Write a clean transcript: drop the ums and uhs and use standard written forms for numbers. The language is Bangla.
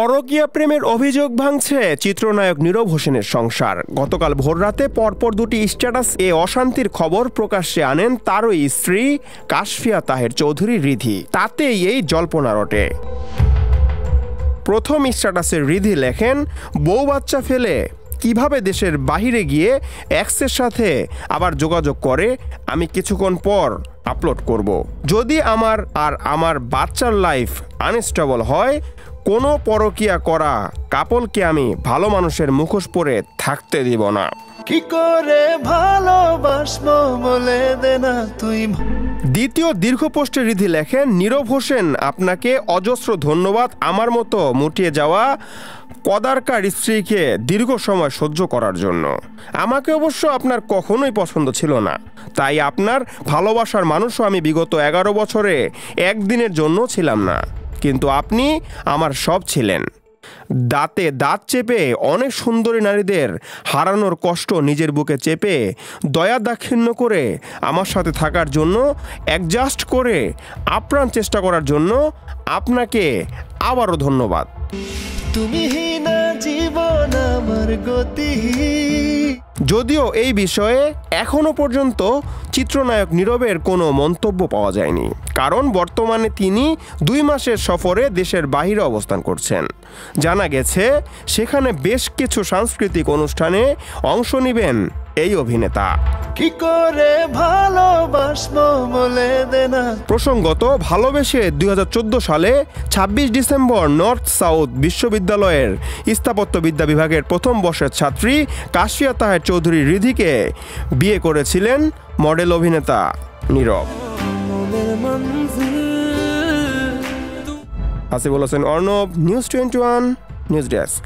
পরকীয়া প্রেমের অভিযোগ ভাঙছে চিত্রনায়ক নীরব হোসেনের সংসার। গতকাল ভোররাতে পরপর দুটি স্ট্যাটাস এ অশান্তির খবর প্রকাশ্যে আনেন তারই স্ত্রী কাশফিয়া তাহের চৌধুরী রিধি। তাতেই এই জল্পনা রটে। প্রথম স্ট্যাটাসে রিধি লেখেন, বউ বাচ্চা ফেলে কিভাবে দেশের বাহিরে গিয়ে এক্সের সাথে আবার যোগাযোগ করে আমি কিছুক্ষণ পর আপলোড করব। যদি আমার বাচ্চার লাইফ আনস্টেবল হয়, কোনো পরকীয়া করা কাপলকে আমি ভালো মানুষের মুখোশ পরে থাকতে দিব না। কি করে ভালোবাসবো বলে দে না তুই। দ্বিতীয় দীর্ঘ পোস্টে রিধি লেখেন, নীরব হোসেন আপনাকে অজস্র ধন্যবাদ আমার মতো মুটিয়ে যাওয়া কদারকার স্ত্রীকে দীর্ঘ সময় সহ্য করার জন্য। আমাকে অবশ্য আপনার কখনোই পছন্দ ছিল না, তাই আপনার ভালোবাসার মানুষও আমি বিগত 11 বছরে একদিনের জন্য ছিলাম না, কিন্তু আপনি আমার সব ছিলেন। দাঁতে দাঁত চেপে অনেক সুন্দরী নারীদের হারানোর কষ্ট নিজের বুকে চেপে দয়া দাক্ষিণ্য করে আমার সাথে থাকার জন্য, অ্যাডজাস্ট করে আপ্রাণ চেষ্টা করার জন্য আপনাকে আবারও ধন্যবাদ। তুমি না জীবন আমার গতি। যদিও এই বিষয়ে এখনো পর্যন্ত চিত্রনায়ক নীরবের কোনো মন্তব্য পাওয়া যায়নি, কারণ বর্তমানে তিনি 2 মাসের সফরে দেশের বাইরে অবস্থান করছেন। জানা গেছে সেখানে বেশ কিছু সাংস্কৃতিক অনুষ্ঠানে অংশ নেবেন এই অভিনেতা। কি করে ভালোবাসবো বলে দে না। প্রসঙ্গত, ভালোবেসে 2014 সালে 26 ডিসেম্বর নর্থ সাউথ বিশ্ববিদ্যালয়ের স্থাপত্যবিদ্যা বিভাগের প্রথম বর্ষের ছাত্রী কাশফিয়া তাহের চৌধুরী রিধিকে বিয়ে করেছিলেন মডেল অভিনেতা Nirob. Asiful Hossain Arnob, news 21 news desk.